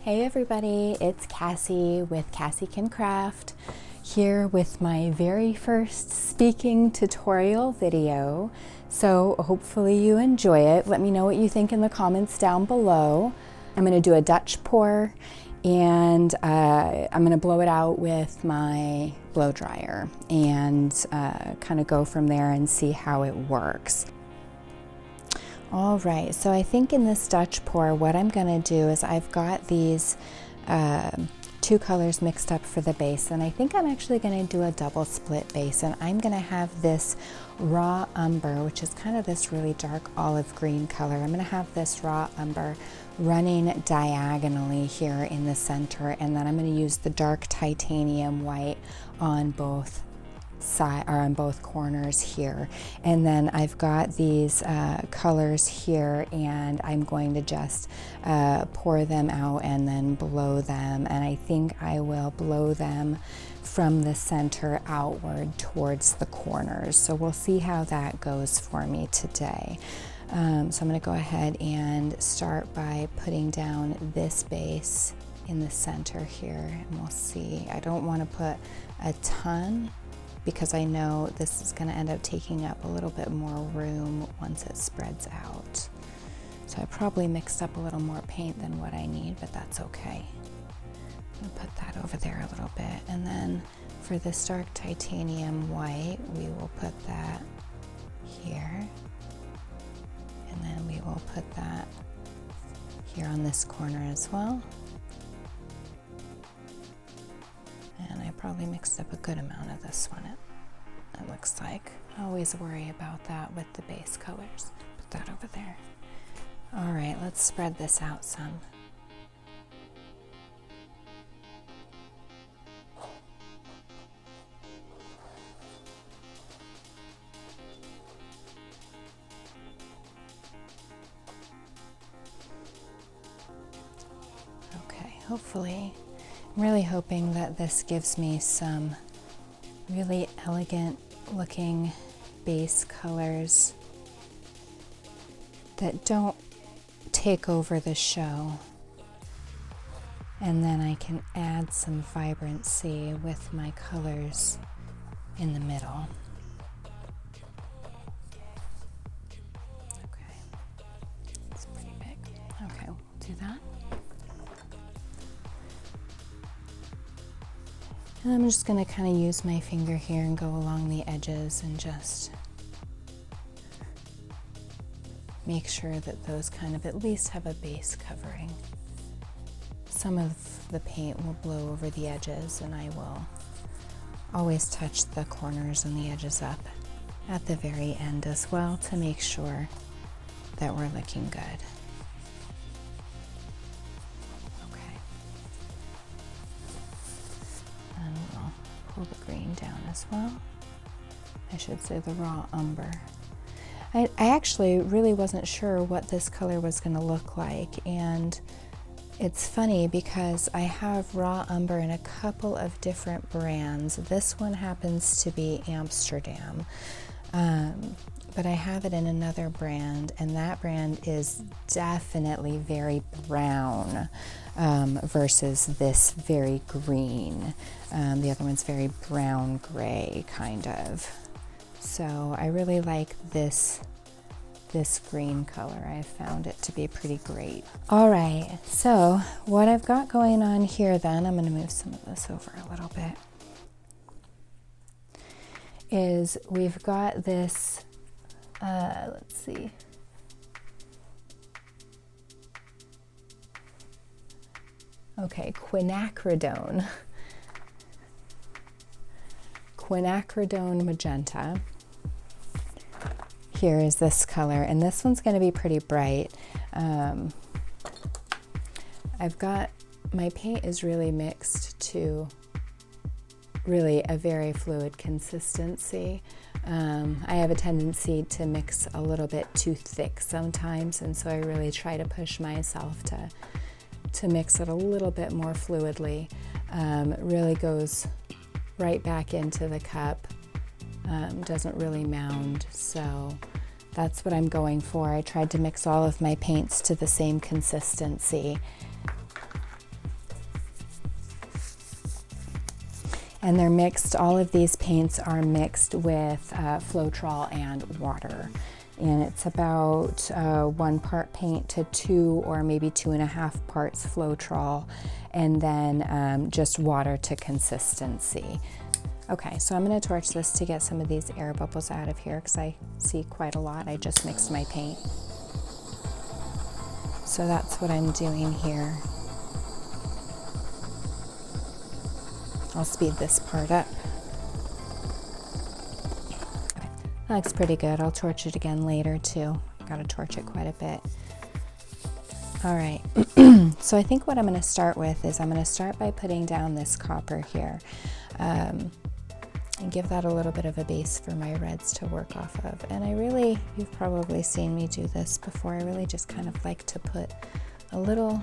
Hey everybody, it's Cassie with Cassie Can Craft, here with my very first speaking tutorial video. So hopefully you enjoy it. Let me know what you think in the comments down below. I'm going to do a Dutch pour and I'm going to blow it out with my blow dryer and kind of go from there and see how it works. All right, so I think in this Dutch pour, what I'm gonna do is I've got these two colors mixed up for the base, and I think I'm actually gonna do a double split base, and I'm gonna have this raw umber, which is kind of this really dark olive green color. I'm gonna have this raw umber running diagonally here in the center, and then I'm gonna use the dark titanium white on both side or on both corners here, and then I've got these colors here, and I'm going to just pour them out and then blow them, and I think I will blow them from the center outward towards the corners. So we'll see how that goes for me today. So I'm going to go ahead and start by putting down this base in the center here, and we'll see. I don't want to put a ton because I know this is going to end up taking up a little bit more room once it spreads out. So I probably mixed up a little more paint than what I need, but that's okay. I'm going to put that over there a little bit, and then for this dark titanium white, we will put that here, and then we will put that here on this corner as well. And I probably mixed up a good amount of this one, it looks like. I always worry about that with the base colors. Put that over there. All right, let's spread this out some. Okay, hopefully, I'm really hoping that this gives me some really elegant looking base colors that don't take over the show. And then I can add some vibrancy with my colors in the middle. Okay, it's pretty big. Okay, we'll do that. And I'm just going to kind of use my finger here and go along the edges and just make sure that those kind of at least have a base covering. Some of the paint will blow over the edges, and I will always touch the corners and the edges up at the very end as well to make sure that we're looking good. Pull the green down as well. I should say the raw umber. I actually really wasn't sure what this color was going to look like, and it's funny because I have raw umber in a couple of different brands. This one happens to be Amsterdam, but I have it in another brand, and that brand is definitely very brown versus this very green. The other one's very brown gray kind of. So I really like this green color. I found it to be pretty great. All right, so what I've got going on here then, I'm going to move some of this over a little bit, is we've got this, let's see. Okay, quinacridone. Quinacridone magenta. Here is this color, and this one's going to be pretty bright. I've got, my paint is really mixed to really a very fluid consistency. I have a tendency to mix a little bit too thick sometimes, and so I really try to push myself to mix it a little bit more fluidly. It really goes right back into the cup, doesn't really mound, so that's what I'm going for. I tried to mix all of my paints to the same consistency And they're mixed, all of these paints are mixed with Floetrol and water. And it's about 1 part paint to 2 or maybe 2.5 parts Floetrol, and then just water to consistency. Okay, so I'm going to torch this to get some of these air bubbles out of here because I see quite a lot. I just mixed my paint. So that's what I'm doing here. I'll speed this part up. Okay, that looks pretty good. I'll torch it again later too. Gotta torch it quite a bit. All right, so I think what I'm gonna start with is I'm gonna start by putting down this copper here. And give that a little bit of a base for my reds to work off of. And you've probably seen me do this before, I really just kind of like to put a little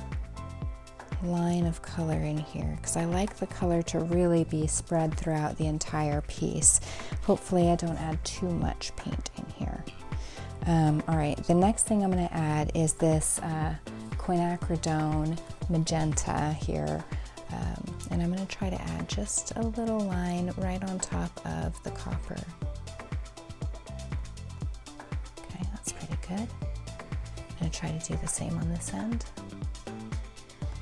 line of color in here because I like the color to really be spread throughout the entire piece. Hopefully I don't add too much paint in here. All right, the next thing I'm going to add is this quinacridone magenta here. And I'm going to try to add just a little line right on top of the copper. Okay, that's pretty good. I'm going to try to do the same on this end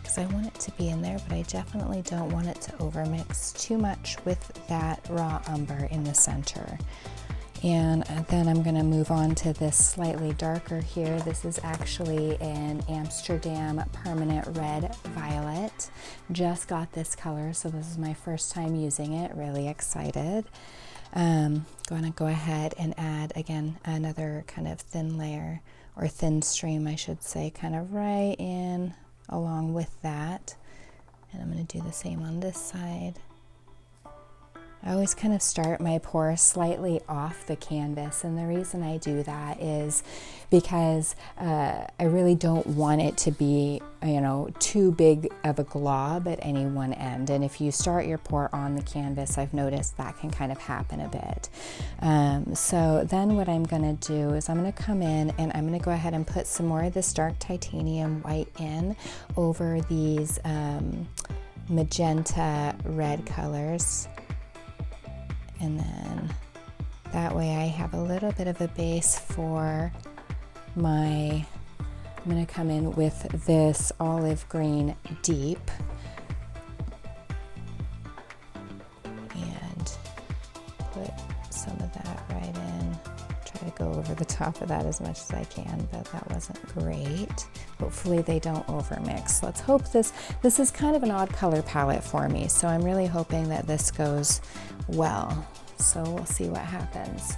because I want it to be in there, but I definitely don't want it to overmix too much with that raw umber in the center. And then I'm going to move on to this slightly darker here. This is actually an Amsterdam Permanent Red Violet. Just got this color, so this is my first time using it. Really excited. Going to go ahead and add, again, another kind of thin layer, or thin stream, I should say, kind of right in along with that. And I'm going to do the same on this side. I always kind of start my pour slightly off the canvas, and the reason I do that is because I really don't want it to be, you know, too big of a glob at any one end. And if you start your pour on the canvas, I've noticed that can kind of happen a bit. So then what I'm going to do is I'm going to come in and I'm going to go ahead and put some more of this dark titanium white in over these magenta red colors. And then that way I have a little bit of a base for I'm going to come in with this olive green deep and put some of that right in. Try to go over the top of that as much as I can, but that wasn't great. Hopefully they don't overmix. Let's hope this is kind of an odd color palette for me, so I'm really hoping that this goes well. So we'll see what happens.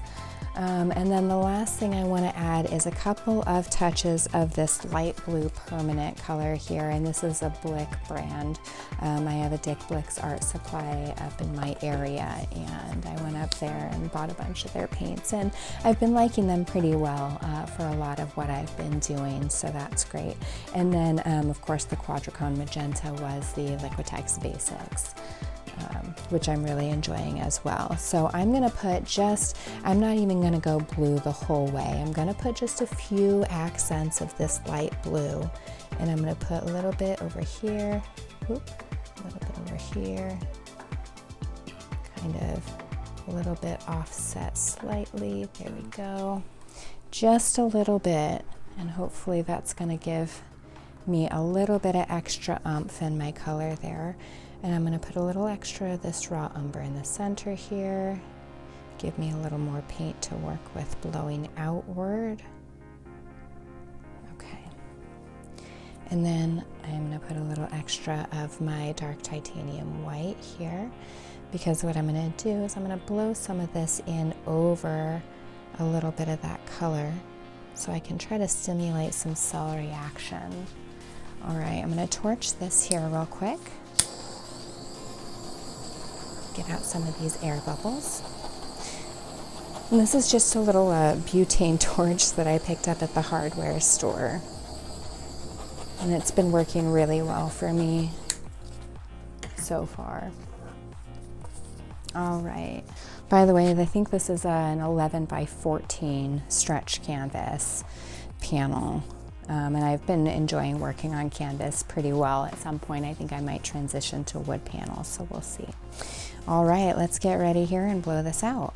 And then the last thing I want to add is a couple of touches of this light blue permanent color here, and this is a Blick brand. I have a Dick Blick's art supply up in my area, and I went up there and bought a bunch of their paints, and I've been liking them pretty well for a lot of what I've been doing, so that's great. And then of course the Quadricone Magenta was the Liquitex Basics, which I'm really enjoying as well. So I'm going to put I'm not even going to go blue the whole way. I'm going to put just a few accents of this light blue, and I'm going to put a little bit over here, a little bit over here, kind of a little bit offset slightly. There we go. Just a little bit, and hopefully that's going to give me a little bit of extra oomph in my color there. And I'm going to put a little extra of this raw umber in the center here. Give me a little more paint to work with blowing outward. Okay. And then I'm going to put a little extra of my dark titanium white here, because what I'm going to do is I'm going to blow some of this in over a little bit of that color so I can try to stimulate some cell reaction. All right, I'm going to torch this here real quick. Get out some of these air bubbles. And this is just a little butane torch that I picked up at the hardware store. And it's been working really well for me so far. All right. By the way, I think this is an 11 by 14 stretch canvas panel. And I've been enjoying working on canvas pretty well. At some point, I think I might transition to wood panels, so we'll see. All right, let's get ready here and blow this out.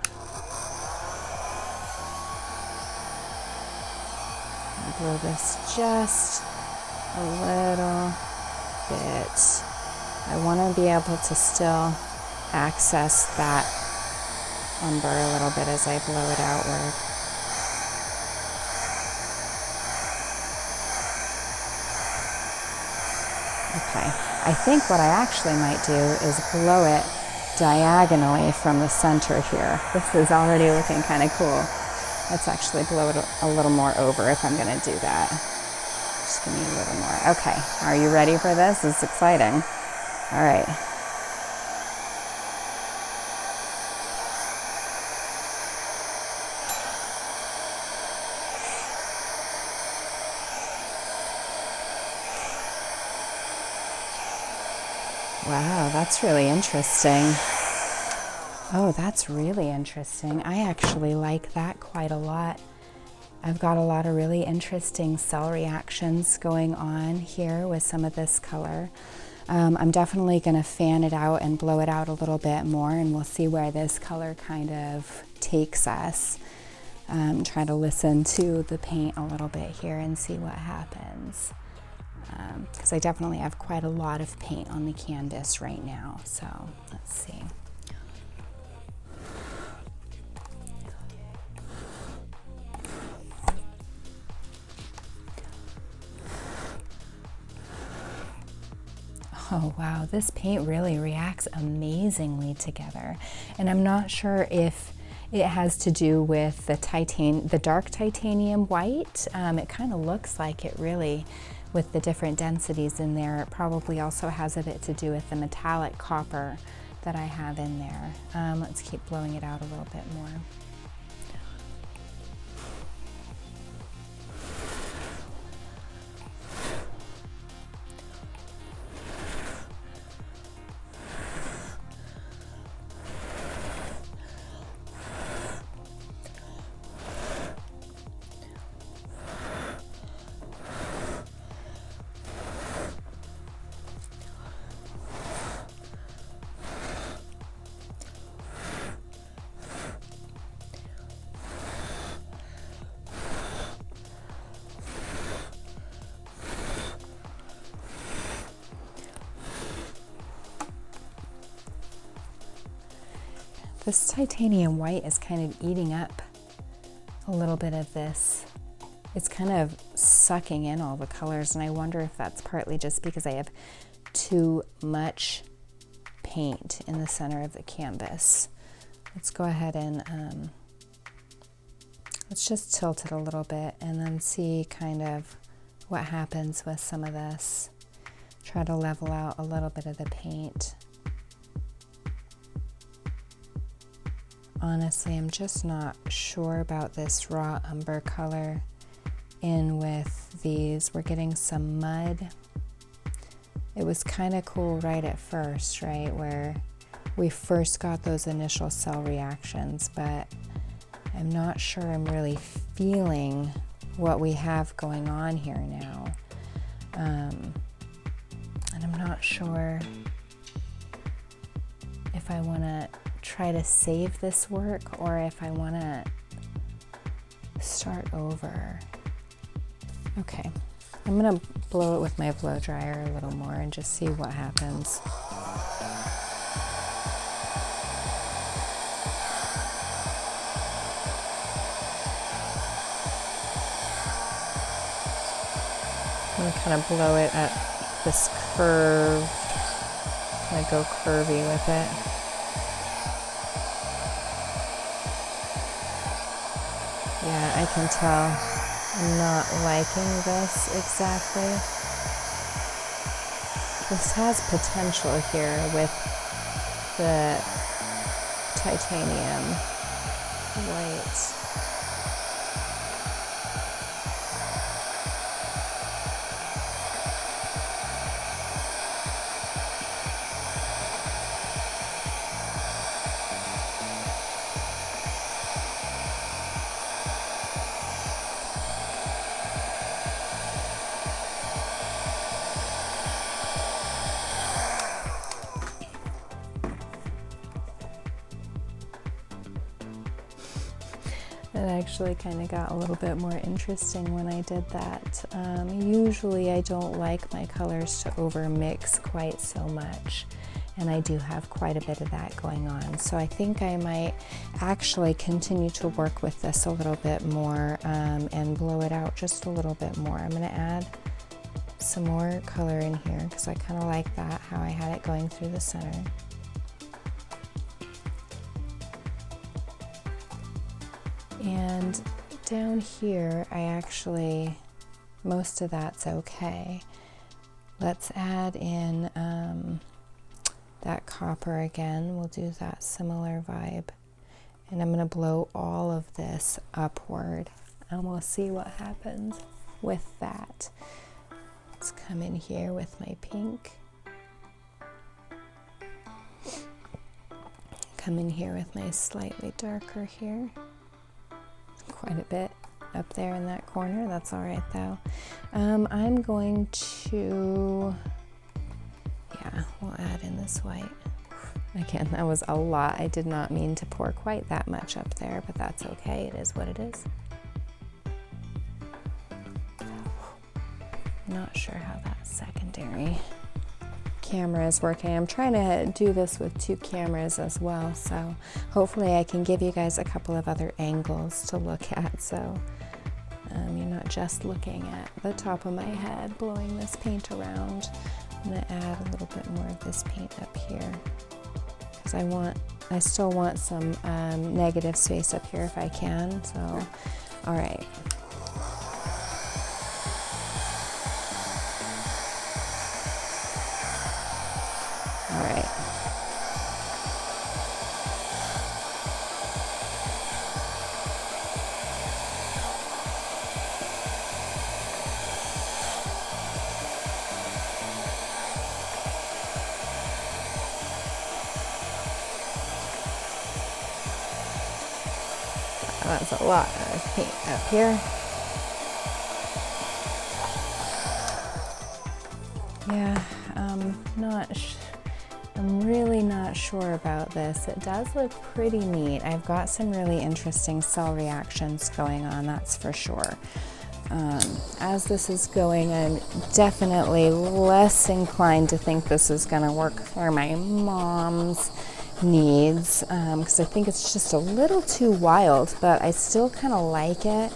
I'll blow this just a little bit. I want to be able to still access that umber a little bit as I blow it outward. Okay, I think what I actually might do is blow it diagonally from the center here. This is already looking kind of cool. Let's actually blow it a little more over if I'm going to do that. Just give me a little more. Okay, are you ready for this? This is exciting. All right. Wow, that's really interesting. Oh, that's really interesting. I actually like that quite a lot. I've got a lot of really interesting cell reactions going on here with some of this color. I'm definitely going to fan it out and blow it out a little bit more, and we'll see where this color kind of takes us. Try to listen to the paint a little bit here and see what happens. Because I definitely have quite a lot of paint on the canvas right now, so let's see. Oh wow, this paint really reacts amazingly together. And I'm not sure if it has to do with the dark titanium white. It kind of looks like it really, with the different densities in there. It probably also has a bit to do with the metallic copper that I have in there. Let's keep blowing it out a little bit more. This titanium white is kind of eating up a little bit of this. It's kind of sucking in all the colors, and I wonder if that's partly just because I have too much paint in the center of the canvas. Let's go ahead and let's just tilt it a little bit and then see kind of what happens with some of this. Try to level out a little bit of the paint. Honestly, I'm just not sure about this raw umber color in with these. We're getting some mud. It was kind of cool right at first, right, where we first got those initial cell reactions, but I'm not sure I'm really feeling what we have going on here now. And I'm not sure if I want to try to save this work or if I want to start over. Okay, I'm going to blow it with my blow dryer a little more and just see what happens. I'm going to kind of blow it at this curve, kind of go curvy with it. Yeah, I can tell I'm not liking this exactly. This has potential here with the titanium white. It actually kind of got a little bit more interesting when I did that. Usually I don't like my colors to overmix quite so much, and I do have quite a bit of that going on. So I think I might actually continue to work with this a little bit more and blow it out just a little bit more. I'm going to add some more color in here because I kind of like that, how I had it going through the center. And down here, I actually, most of that's okay. Let's add in that copper again. We'll do that similar vibe. And I'm going to blow all of this upward, and we'll see what happens with that. Let's come in here with my pink. Come in here with my slightly darker here. Quite a bit up there in that corner. That's all right though. I'm going to, yeah, we'll add in this white. Again, that was a lot. I did not mean to pour quite that much up there, but that's okay. It is what it is. Not sure how that secondary camera is working. I'm trying to do this with 2 cameras as well, so hopefully I can give you guys a couple of other angles to look at, so you're not just looking at the top of my head blowing this paint around. I'm going to add a little bit more of this paint up here because I still want some negative space up here if I can. So all right. All right. That's a lot of paint up here. Yeah, I'm really not sure about this. It does look pretty neat. I've got some really interesting cell reactions going on, that's for sure. As this is going, I'm definitely less inclined to think this is going to work for my mom's needs, because I think it's just a little too wild, but I still kind of like it.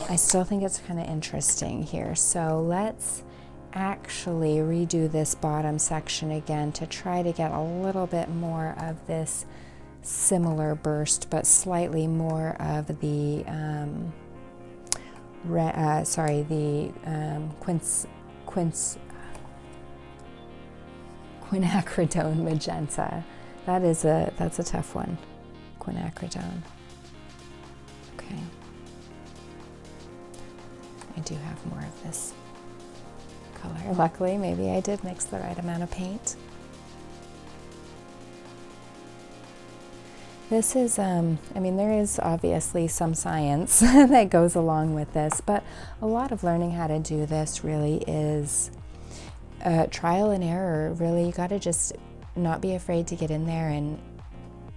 I still think it's kind of interesting here. So let's actually redo this bottom section again to try to get a little bit more of this similar burst, but slightly more of the quinacridone magenta. That's a tough one. Quinacridone. Okay. I do have more of this color. Luckily, maybe I did mix the right amount of paint. This is, I mean, there is obviously some science that goes along with this, but a lot of learning how to do this really is trial and error. Really, you got to just not be afraid to get in there and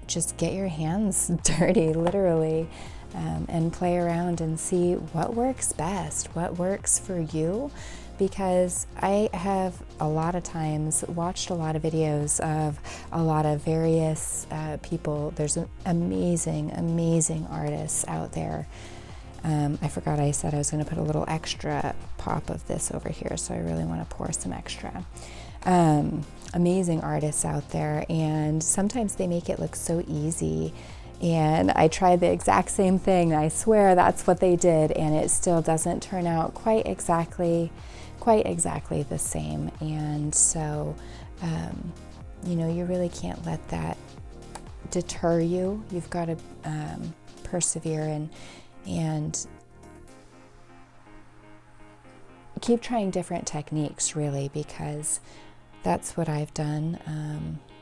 just get your hands dirty, literally, and play around and see what works best, what works for you. Because I have a lot of times watched a lot of videos of a lot of various people. There's amazing artists out there. I forgot I said I was going to put a little extra pop of this over here, so I really want to pour some extra. Amazing artists out there, and sometimes they make it look so easy. And I tried the exact same thing. I swear that's what they did, and it still doesn't turn out quite exactly the same. And so, you know, you really can't let that deter you. You've got to persevere and keep trying different techniques, really, because that's what I've done,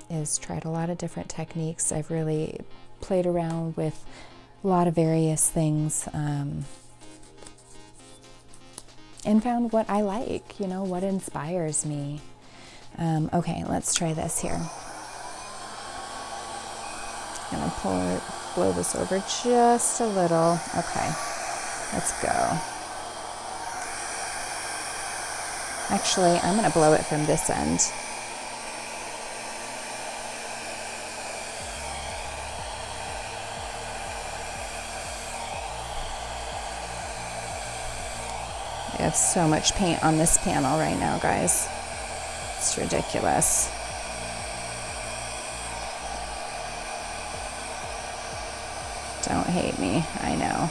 is tried a lot of different techniques. I've really played around with a lot of various things, and found what I like, you know, what inspires me. Okay, let's try this here. I'm gonna blow this over just a little. Okay, let's go. Actually, I'm going to blow it from this end. I have so much paint on this panel right now, guys. It's ridiculous. Don't hate me, I know.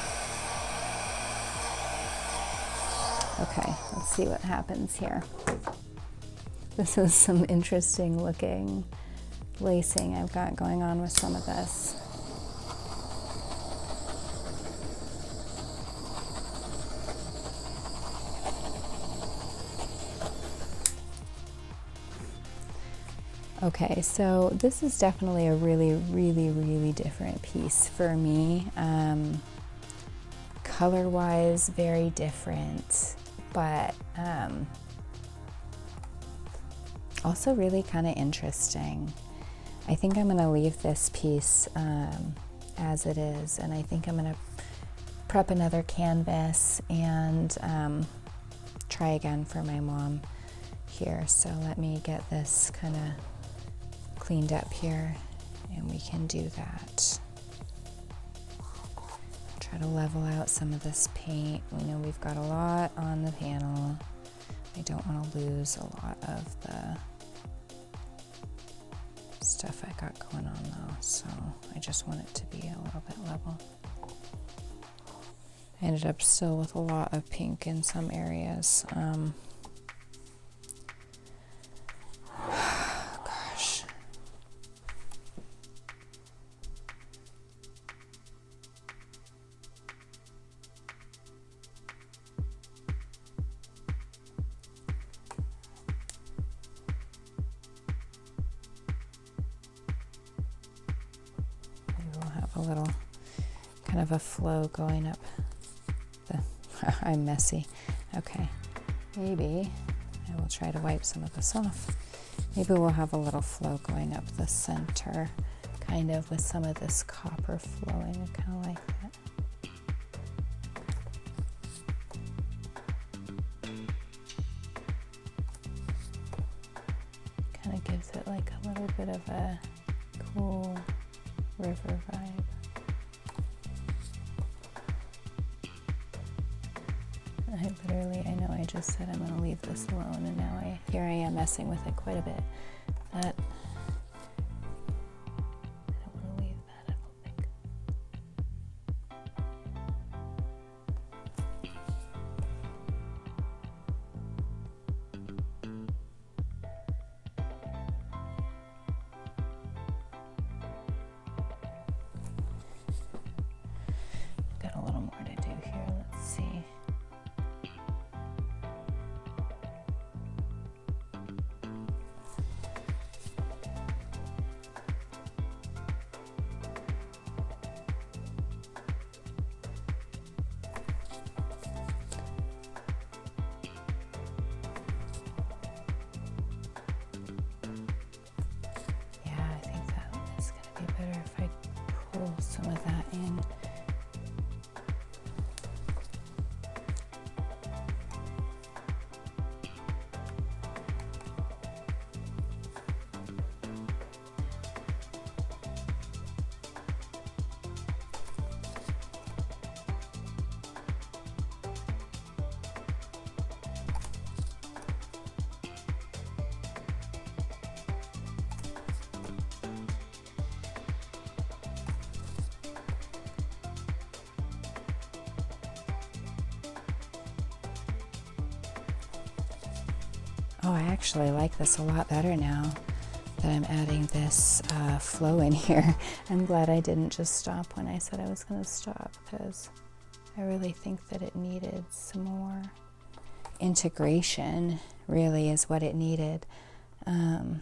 Okay, let's see what happens here. This is some interesting looking lacing I've got going on with some of this. Okay, so this is definitely a really different piece for me. Color-wise, very different, but also really kind of interesting. I think I'm going to leave this piece as it is, and I think I'm going to prep another canvas and try again for my mom here. So let me get this kind of cleaned up here and we can do that. Try to level out some of this paint. We know we've got a lot on the panel. I don't want to lose a lot of the stuff I got going on though, so I just want it to be a little bit level. I ended up still with a lot of pink in some areas. Gosh. Maybe we'll have a little kind of a flow going up. I'm messy. Okay, maybe I will try to wipe some of this off. Maybe we'll have a little flow going up the center, kind of with some of this copper flowing. I kind of like that. Kind of gives it like a little bit of a cool river vibe. I know I just said I'm going to leave this alone, and now here I am messing with it quite a bit. But I don't want to leave that, I don't think. Got a little more to do here. Let's see. If I pull some of that in. Oh, I actually like this a lot better now that I'm adding this flow in here. I'm glad I didn't just stop when I said I was going to stop, because I really think that it needed some more integration, really is what it needed. Oh,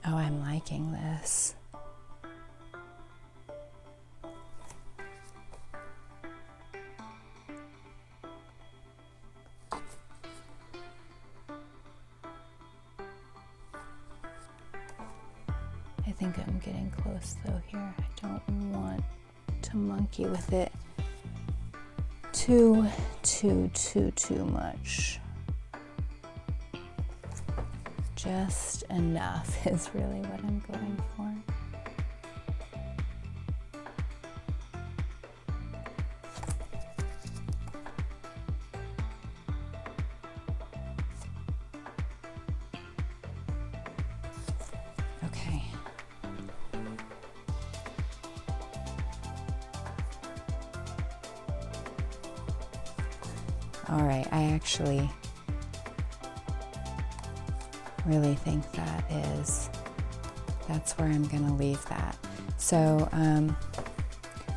I'm liking this. think I'm getting close though here. I don't want to monkey with it too much. Just enough is really what I'm going for. Okay. All right, I actually really think that's where I'm gonna leave that. So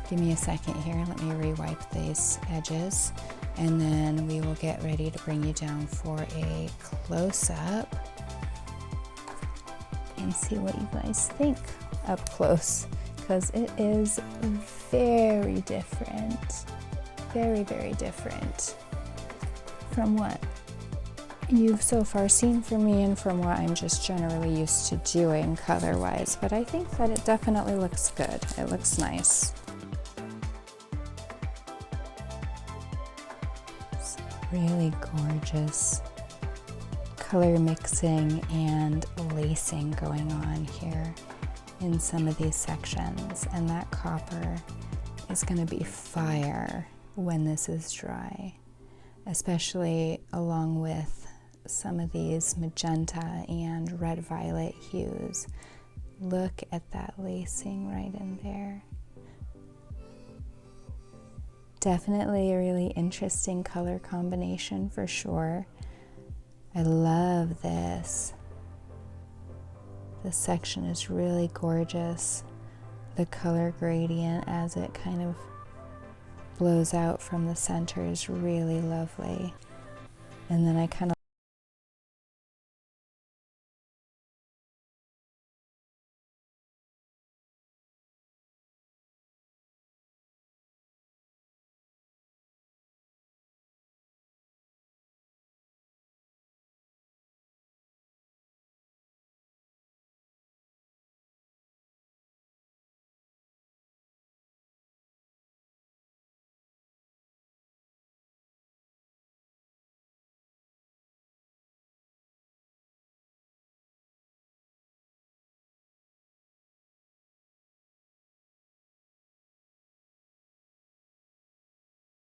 give me a second here, let me re-wipe these edges, and then we will get ready to bring you down for a close-up and see what you guys think up close, because it is very different, very different from what you've so far seen from me and from what I'm just generally used to doing color-wise, but I think that it definitely looks good. It looks nice. It's really gorgeous color mixing and lacing going on here in some of these sections, and that copper is going to be fire when this is dry, especially along with some of these magenta and red violet hues. Look at that lacing right in there. Definitely a really interesting color combination for sure. I love this. This section is really gorgeous. The color gradient as it kind of blows out from the center is really lovely. And then I kind of